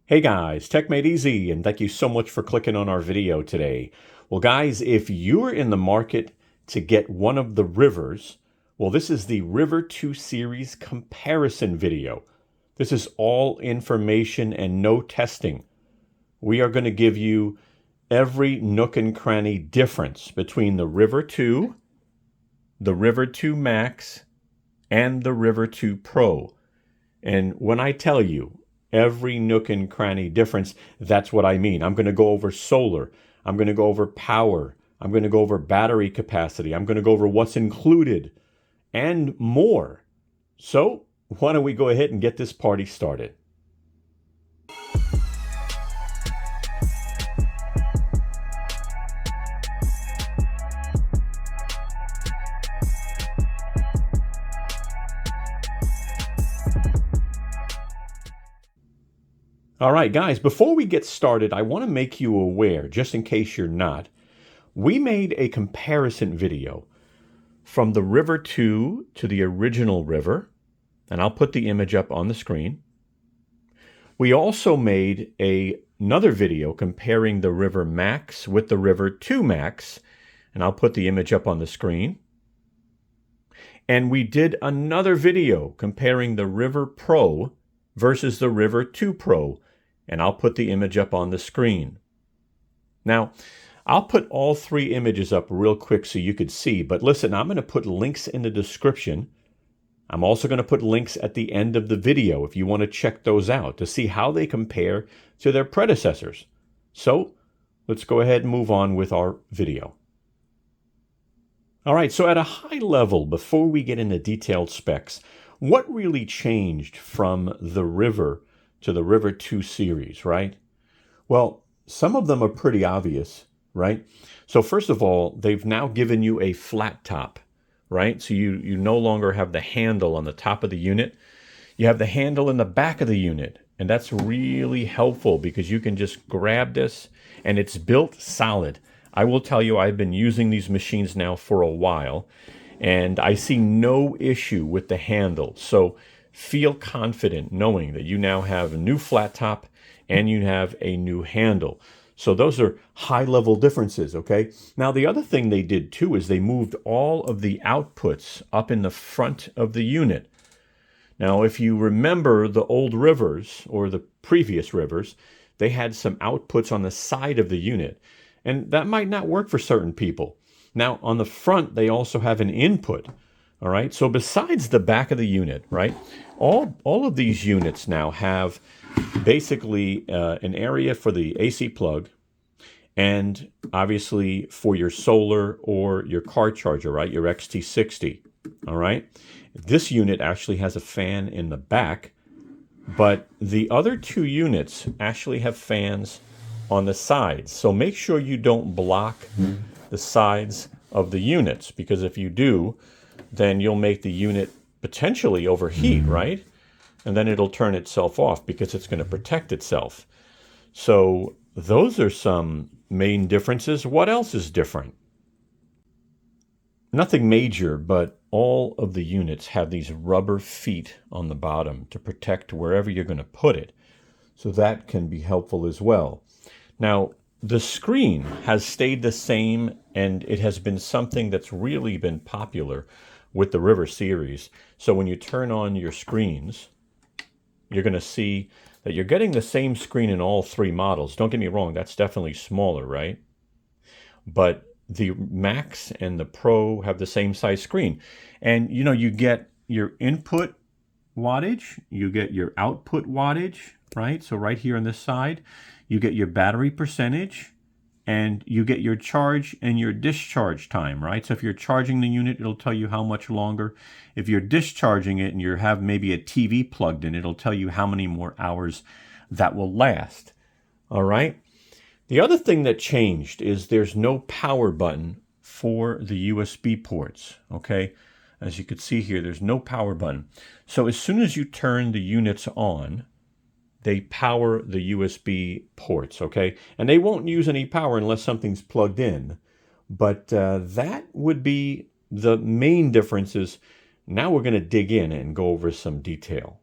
Hey guys, techmadeezy, and thank you so much for clicking on our video today. Well guys, if you're in the market to get one of the rivers, well this is the River 2 Series comparison video. This is all information and no testing. We are going to give you every nook and cranny difference between the River 2, the River 2 Max, and the River 2 Pro. And when I tell you every nook and cranny difference, that's what I mean. I'm going to go over solar. I'm going to go over power. I'm going to go over battery capacity. I'm going to go over what's included and more. So why don't we go ahead and get this party started? All right, guys, before we get started, I want to make you aware, just in case you're not, we made a comparison video from the River 2 to the original River, and I'll put the image up on the screen. We also made another video comparing the River Max with the River 2 Max, and I'll put the image up on the screen. And we did another video comparing the River Pro versus the River 2 Pro, and I'll put the image up on the screen. Now, I'll put all three images up real quick so you could see, but listen, I'm going to put links in the description. I'm also going to put links at the end of the video if you want to check those out to see how they compare to their predecessors. So, let's go ahead and move on with our video. All right, so at a high level, before we get into detailed specs, what really changed from the River to the River 2 series, right? Well, some of them are pretty obvious, right? So first of all, they've now given you a flat top, right? So you no longer have the handle on the top of the unit. You have the handle in the back of the unit, and that's really helpful because you can just grab this, and it's built solid. I will tell you, I've been using these machines now for a while, and I see no issue with the handle. So feel confident knowing that you now have a new flat top and you have a new handle. So those are high-level differences, okay? Now, the other thing they did, too, is they moved all of the outputs up in the front of the unit. Now, if you remember the old Rivers, or the previous Rivers, they had some outputs on the side of the unit, and that might not work for certain people. Now, on the front, they also have an input, all right? So besides the back of the unit, right, all of these units now have basically an area for the AC plug and obviously for your solar or your car charger, right, your XT60, all right? This unit actually has a fan in the back, but the other two units actually have fans on the sides. So make sure you don't block the sides of the units, because if you do, then you'll make the unit potentially overheat, right? And then it'll turn itself off because it's going to protect itself. So those are some main differences. What else is different? Nothing major, but all of the units have these rubber feet on the bottom to protect wherever you're going to put it. So that can be helpful as well. Now, the screen has stayed the same, and it has been something that's really been popular with the River series. So when you turn on your screens, you're going to see that you're getting the same screen in all three models. Don't get me wrong, that's definitely smaller, right? But the Max and the Pro have the same size screen. And, you know, you get your input wattage, you get your output wattage, right? So right here on this side, you get your battery percentage, and you get your charge and your discharge time, right? So if you're charging the unit, it'll tell you how much longer. If you're discharging it and you have maybe a TV plugged in, it'll tell you how many more hours that will last, all right? The other thing that changed is there's no power button for the USB ports, okay? As you can see here, there's no power button. So as soon as you turn the units on, they power the USB ports, okay? And they won't use any power unless something's plugged in. But that would be the main differences. Now we're going to dig in and go over some detail.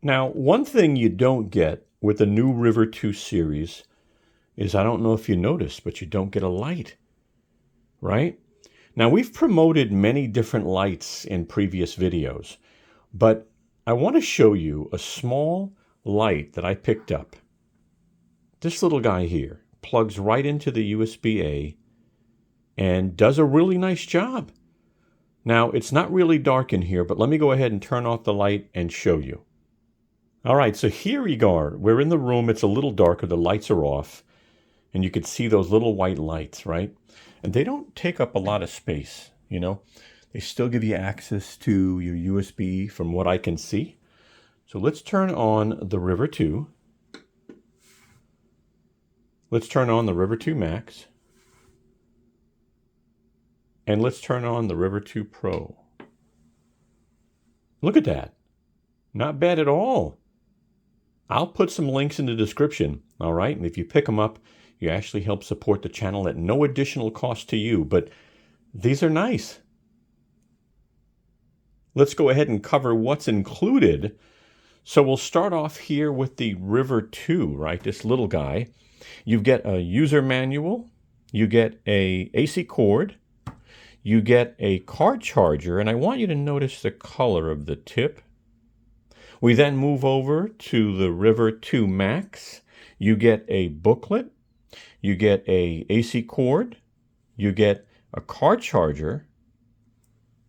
Now, one thing you don't get with the new River 2 series is, I don't know if you noticed, but you don't get a light, right? Now, we've promoted many different lights in previous videos, but I want to show you a small light that I picked up. This little guy here plugs right into the USB-A and does a really nice job. Now, it's not really dark in here, but let me go ahead and turn off the light and show you. All right, so here we are. We're in the room. It's a little darker. The lights are off. And you can see those little white lights, right? And they don't take up a lot of space, you know. They still give you access to your USB from what I can see. So let's turn on the River 2. Let's turn on the River 2 Max. And let's turn on the River 2 Pro. Look at that. Not bad at all. I'll put some links in the description, all right? And if you pick them up, you actually help support the channel at no additional cost to you, but these are nice. Let's go ahead and cover what's included. So we'll start off here with the River 2, right? This little guy. You get a user manual, you get a AC cord, you get a car charger, and I want you to notice the color of the tip. We then move over to the River 2 Max. You get a booklet, you get a AC cord, you get a car charger,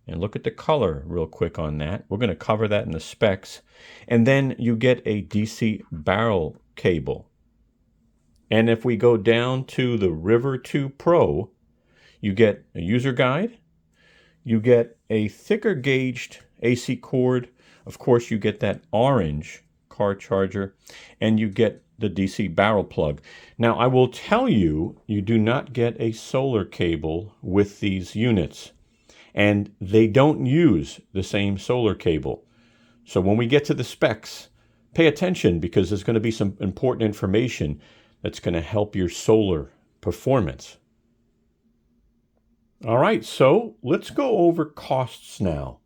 and look at the color real quick on that. We're going to cover that in the specs. And then you get a DC barrel cable. And if we go down to the River 2 Pro, you get a user guide, you get a thicker gauged AC cord, of course you get that orange car charger, and you get the DC barrel plug. Now I will tell you, you do not get a solar cable with these units, and they don't use the same solar cable. So when we get to the specs, pay attention, because there's going to be some important information that's going to help your solar performance. All right, so let's go over costs now.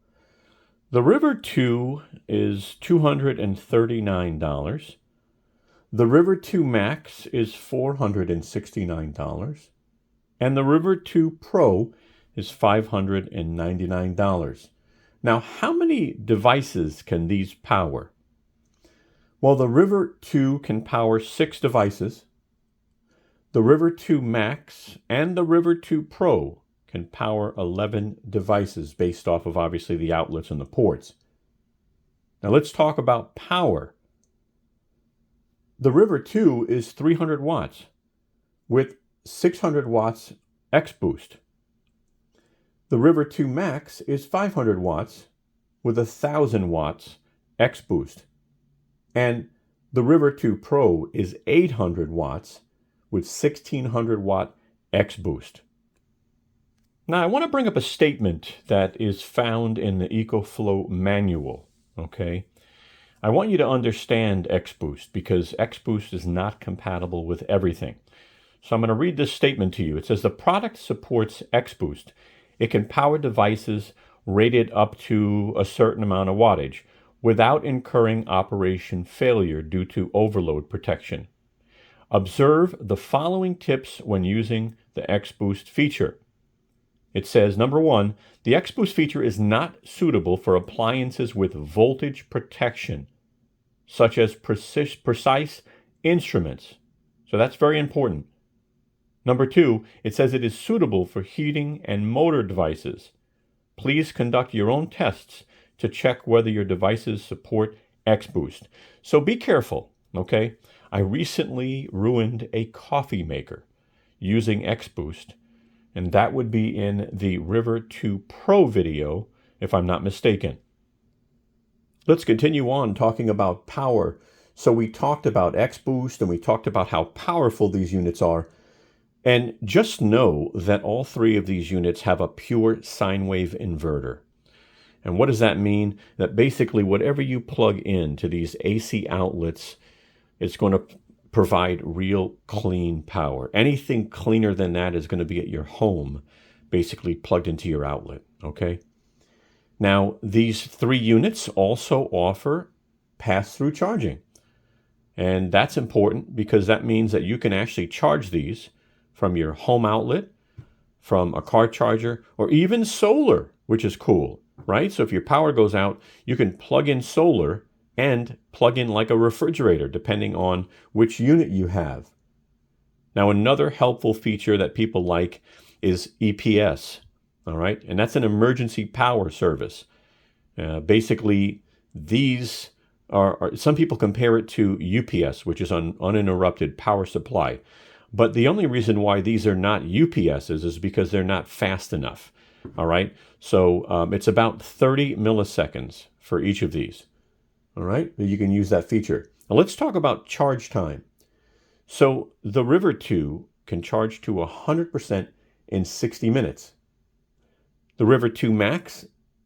The River 2 is $239. The River 2 Max is $469. And the River 2 Pro is $599. Now, how many devices can these power? Well, the River 2 can power 6 devices. The River 2 Max and the River 2 Pro can power 11 devices based off of obviously the outlets and the ports. Now let's talk about power. The River 2 is 300 watts with 600 watts X boost. The River 2 Max is 500 watts with 1,000 watts X boost. And the River 2 Pro is 800 watts with 1,600 watt X boost. Now, I want to bring up a statement that is found in the EcoFlow manual, okay? I want you to understand X-Boost, because X-Boost is not compatible with everything. So I'm going to read this statement to you. It says, the product supports X-Boost. It can power devices rated up to a certain amount of wattage without incurring operation failure due to overload protection. Observe the following tips when using the X-Boost feature. It says, number 1, the X-Boost feature is not suitable for appliances with voltage protection, such as precise instruments. So that's very important. Number 2, it says it is suitable for heating and motor devices. Please conduct your own tests to check whether your devices support X-Boost. So be careful, okay? I recently ruined a coffee maker using X-Boost, and that would be in the River 2 Pro video, if I'm not mistaken. Let's continue on talking about power. So we talked about X-Boost, and we talked about how powerful these units are. And just know that all 3 of these units have a pure sine wave inverter. And what does that mean? That basically whatever you plug into these AC outlets, it's going to provide real clean power. Anything cleaner than that is going to be at your home, basically plugged into your outlet, okay? Now, these 3 units also offer pass-through charging. And that's important because that means that you can actually charge these from your home outlet, from a car charger, or even solar, which is cool, right? So if your power goes out, you can plug in solar and plug in like a refrigerator, depending on which unit you have. Now, another helpful feature that people like is EPS, all right? And that's an emergency power service. Basically, these some people compare it to UPS, which is uninterrupted power supply. But the only reason why these are not UPSs is because they're not fast enough, all right? So it's about 30 milliseconds for each of these, all right? You can use that feature. Now let's talk about charge time. So the River 2 can charge to 100% in 60 minutes. The River 2 Max,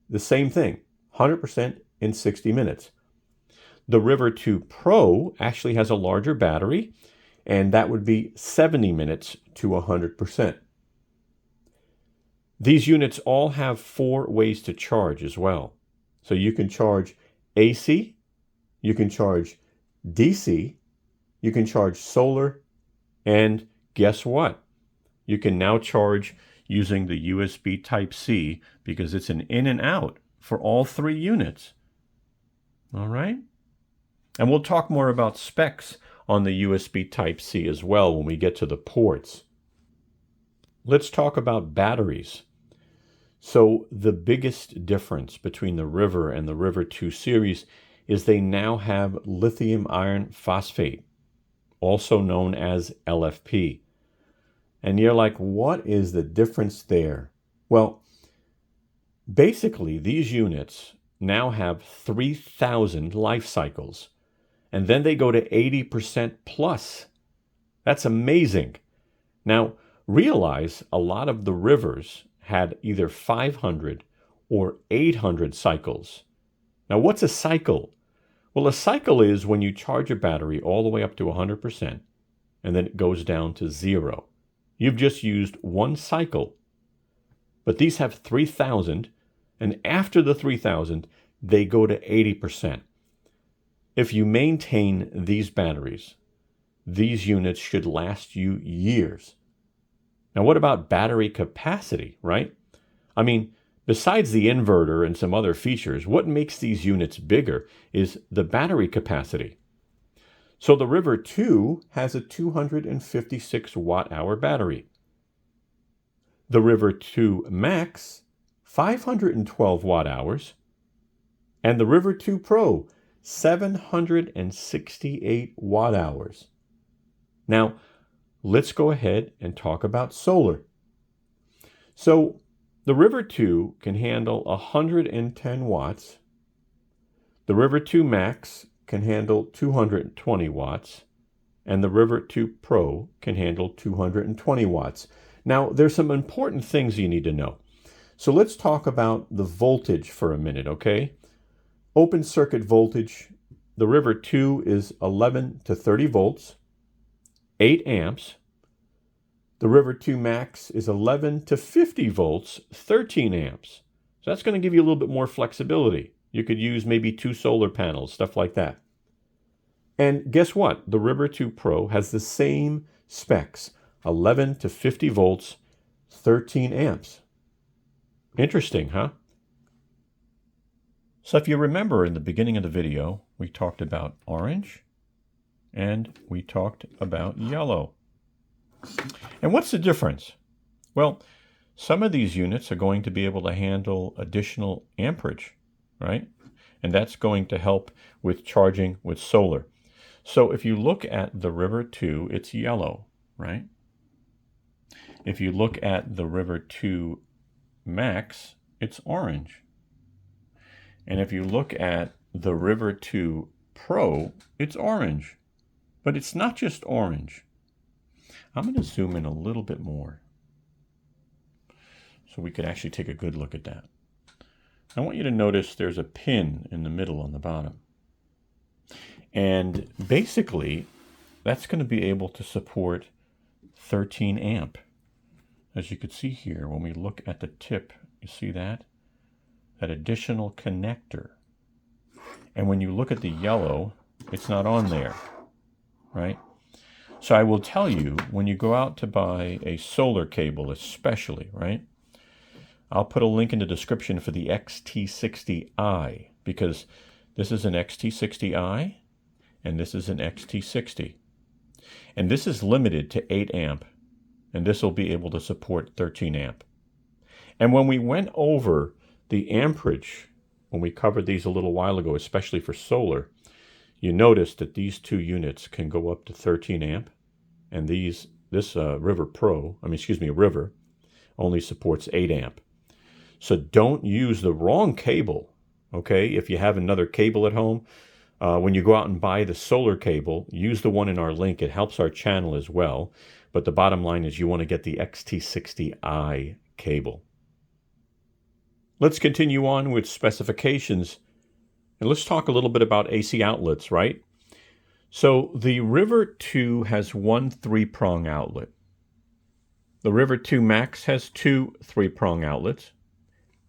the same thing, 100% in 60 minutes. The River 2 Pro actually has a larger battery, and that would be 70 minutes to 100%. These units all have 4 ways to charge as well. So you can charge AC, you can charge DC, you can charge solar, and guess what? You can now charge using the USB Type-C because it's an in and out for all 3 units. All right? And we'll talk more about specs on the USB Type-C as well when we get to the ports. Let's talk about batteries. So the biggest difference between the River and the River 2 series is they now have lithium iron phosphate, also known as LFP. And you're like, what is the difference there? Well, basically, these units now have 3,000 life cycles, and then they go to 80% plus. That's amazing. Now, realize a lot of the Rivers had either 500 or 800 cycles. Now, what's a cycle? Well, a cycle is when you charge a battery all the way up to 100%, and then it goes down to 0. You've just used 1 cycle. But these have 3,000, and after the 3,000, they go to 80%. If you maintain these batteries, these units should last you years. Now, what about battery capacity, right? I mean, besides the inverter and some other features, what makes these units bigger is the battery capacity. So the River 2 has a 256 watt-hour battery. The River 2 Max, 512 watt-hours. And the River 2 Pro, 768 watt-hours. Now, let's go ahead and talk about solar. So the River 2 can handle 110 watts. The River 2 Max can handle 220 watts. And the River 2 Pro can handle 220 watts. Now, there's some important things you need to know. So let's talk about the voltage for a minute, okay? Open circuit voltage, the River 2 is 11 to 30 volts, 8 amps. The River 2 Max is 11 to 50 volts, 13 amps. So that's going to give you a little bit more flexibility. You could use maybe 2 solar panels, stuff like that. And guess what? The River 2 Pro has the same specs, 11 to 50 volts, 13 amps. Interesting, huh? So if you remember in the beginning of the video, we talked about orange and we talked about yellow. And what's the difference? Well, some of these units are going to be able to handle additional amperage, right? And that's going to help with charging with solar. So if you look at the River 2, it's yellow, right? If you look at the River 2 Max, it's orange. And if you look at the River 2 Pro, it's orange. But it's not just orange. I'm going to zoom in a little bit more so we could actually take a good look at that. I want you to notice there's a pin in the middle on the bottom. And basically, that's going to be able to support 13 amp. As you can see here, when we look at the tip, you see that? That additional connector. And when you look at the yellow, it's not on there, right? So I will tell you, when you go out to buy a solar cable especially, right? I'll put a link in the description for the XT60i, because this is an XT60i and this is an XT60. And this is limited to 8 amp, and this will be able to support 13 amp. And when we went over the amperage, when we covered these a little while ago, especially for solar, you notice that these two units can go up to 13 amp, and this River only supports 8 amp. So don't use the wrong cable, okay? If you have another cable at home, when you go out and buy the solar cable, use the one in our link. It helps our channel as well. But the bottom line is you want to get the XT60i cable. Let's continue on with specifications. And let's talk a little bit about AC outlets, right? So the River 2 has one 3-prong outlet. The River 2 Max has two 3-prong outlets.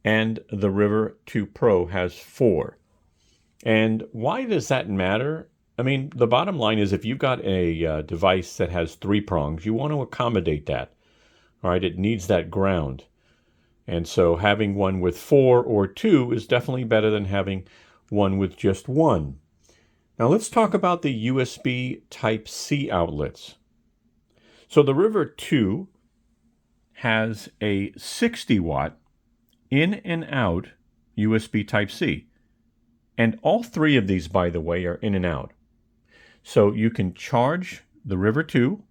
And the River 2 Pro has 4. And why does that matter? I mean, the bottom line is if you've got a device that has 3 prongs, you want to accommodate that. All right, it needs that ground. And so having one with 4 or 2 is definitely better than having one with just 1. Now let's talk about the USB Type-C outlets. So the River 2 has a 60-watt in and out USB Type-C. And all 3 of these, by the way, are in and out. So you can charge the River 2,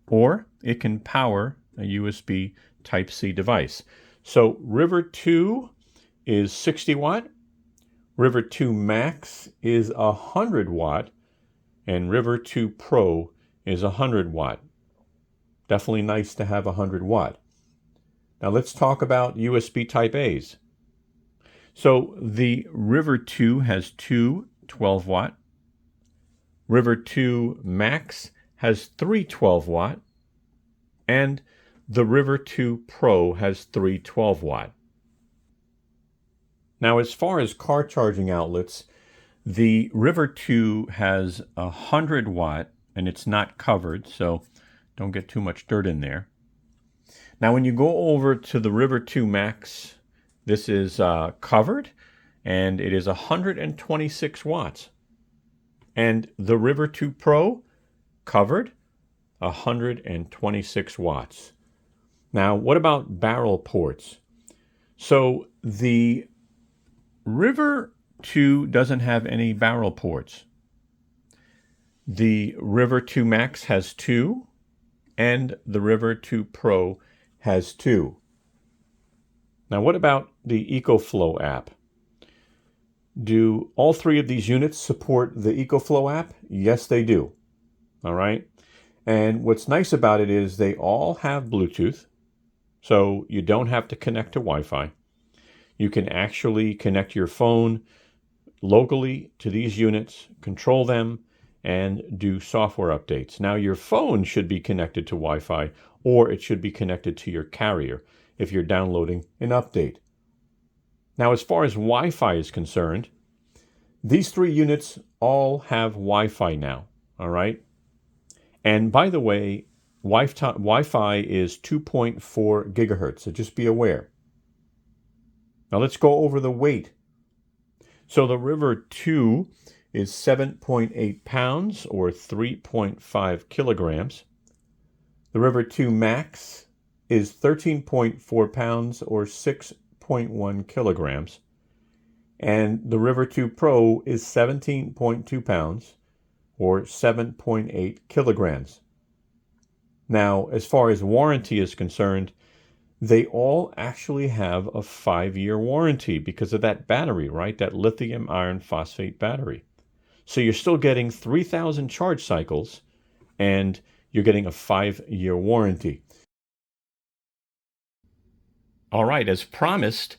or it can power a USB Type-C device. So River 2 is 60 watt, River 2 Max is 100 watt, and River 2 Pro is 100 watt. Definitely nice to have 100 watt. Now let's talk about USB Type-A's. So the River 2 has two 12-watt. River 2 Max has 3 12-watt. And the River 2 Pro has 3 12-watt. Now, as far as car charging outlets, the River 2 has 100 watt, and it's not covered, so don't get too much dirt in there. Now, when you go over to the River 2 Max, this is covered, and it is 126 watts. And the River 2 Pro, covered, 126 watts. Now, what about barrel ports? So the River 2 doesn't have any barrel ports. The River 2 Max has 2, and the River 2 Pro has 2. Now, what about the EcoFlow app? Do all 3 of these units support the EcoFlow app? Yes, they do. All right. And what's nice about it is they all have Bluetooth, so you don't have to connect to Wi-Fi. You can actually connect your phone locally to these units, control them, and do software updates. Now, your phone should be connected to Wi-Fi, or it should be connected to your carrier if you're downloading an update. Now, as far as Wi-Fi is concerned, these 3 units all have Wi-Fi now, all right? And by the way, Wi-Fi is 2.4 gigahertz, so just be aware. Now let's go over the weight. So the River 2 is 7.8 pounds or 3.5 kilograms. The River 2 Max is 13.4 pounds or 6.1 kilograms. And the River 2 Pro is 17.2 pounds or 7.8 kilograms. Now, as far as warranty is concerned, they all actually have a 5-year warranty because of that battery, right? That lithium iron phosphate battery. So you're still getting 3,000 charge cycles and you're getting a 5-year warranty. All right, as promised,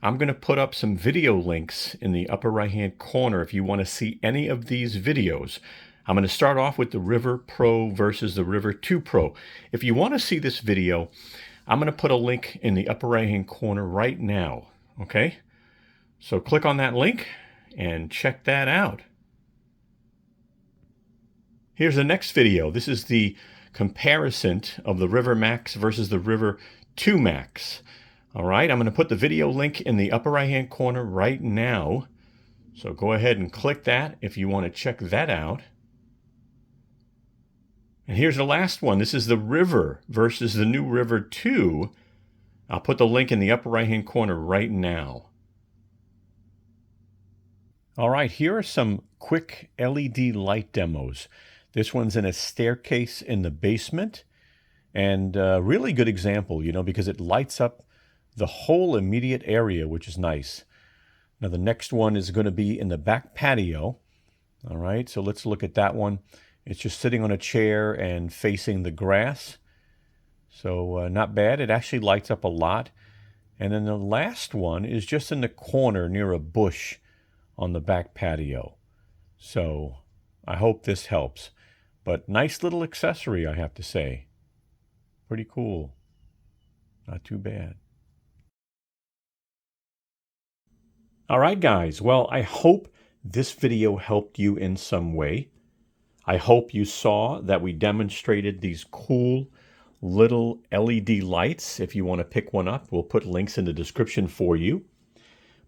I'm going to put up some video links in the upper right-hand corner if you want to see any of these videos. I'm going to start off with the River Pro versus the River 2 Pro. If you want to see this video, I'm going to put a link in the upper right-hand corner right now, okay? So click on that link. and check that out. Here's the next video. This is the comparison of the River Max versus the River 2 Max. All right, I'm going to put the video link in the upper right-hand corner right now. So go ahead and click that if you want to check that out. And here's the last one. This is the River versus the new River 2. I'll put the link in the upper right-hand corner right now. All right, here are some quick LED light demos. This one's in a staircase in the basement, and a really good example, because it lights up the whole immediate area, which is nice. Now the next one is going to be in the back patio. All right, so let's look at that one. It's just sitting on a chair and facing the grass. So not bad. It actually lights up a lot. And then the last one is just in the corner near a bush on the back patio. So I hope this helps. But nice little accessory, I have to say. Pretty cool. Not too bad. All right, guys. Well, I hope this video helped you in some way. I hope you saw that we demonstrated these cool little LED lights. If you want to pick one up, we'll put links in the description for you.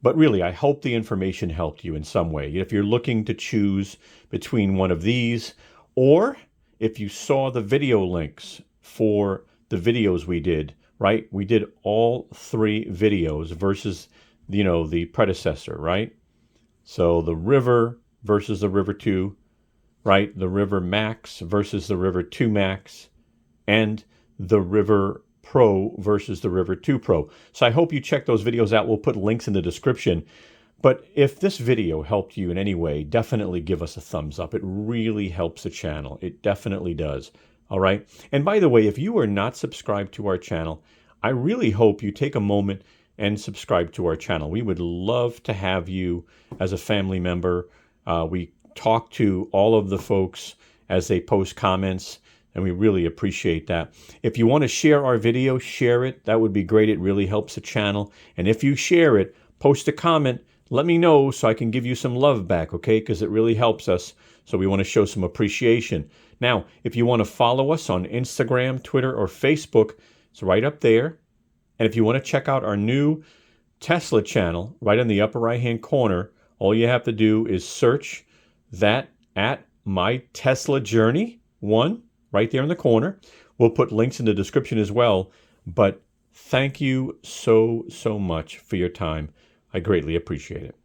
But really, I hope the information helped you in some way. If you're looking to choose between one of these, or if you saw the video links for the videos we did, right? We did all 3 videos versus, the predecessor, right? So the River versus the River 2, right? The River Max versus the River 2 Max, and the River Pro versus the River 2 Pro. So I hope you check those videos out. We'll put links in the description. But if this video helped you in any way, definitely give us a thumbs up. It really helps the channel. It definitely does. All right. And by the way, if you are not subscribed to our channel, I really hope you take a moment and subscribe to our channel. We would love to have you as a family member. We talk to all of the folks as they post comments, and we really appreciate that. If you want to share our video, share it. That would be great. It really helps the channel. And if you share it, post a comment. Let me know so I can give you some love back, okay? Because it really helps us. So we want to show some appreciation. Now, if you want to follow us on Instagram, Twitter, or Facebook, it's right up there. And if you want to check out our new Tesla channel, right in the upper right-hand corner, all you have to do is search that at My Tesla Journey 1, right there in the corner. We'll put links in the description as well. But thank you so much for your time. I greatly appreciate it.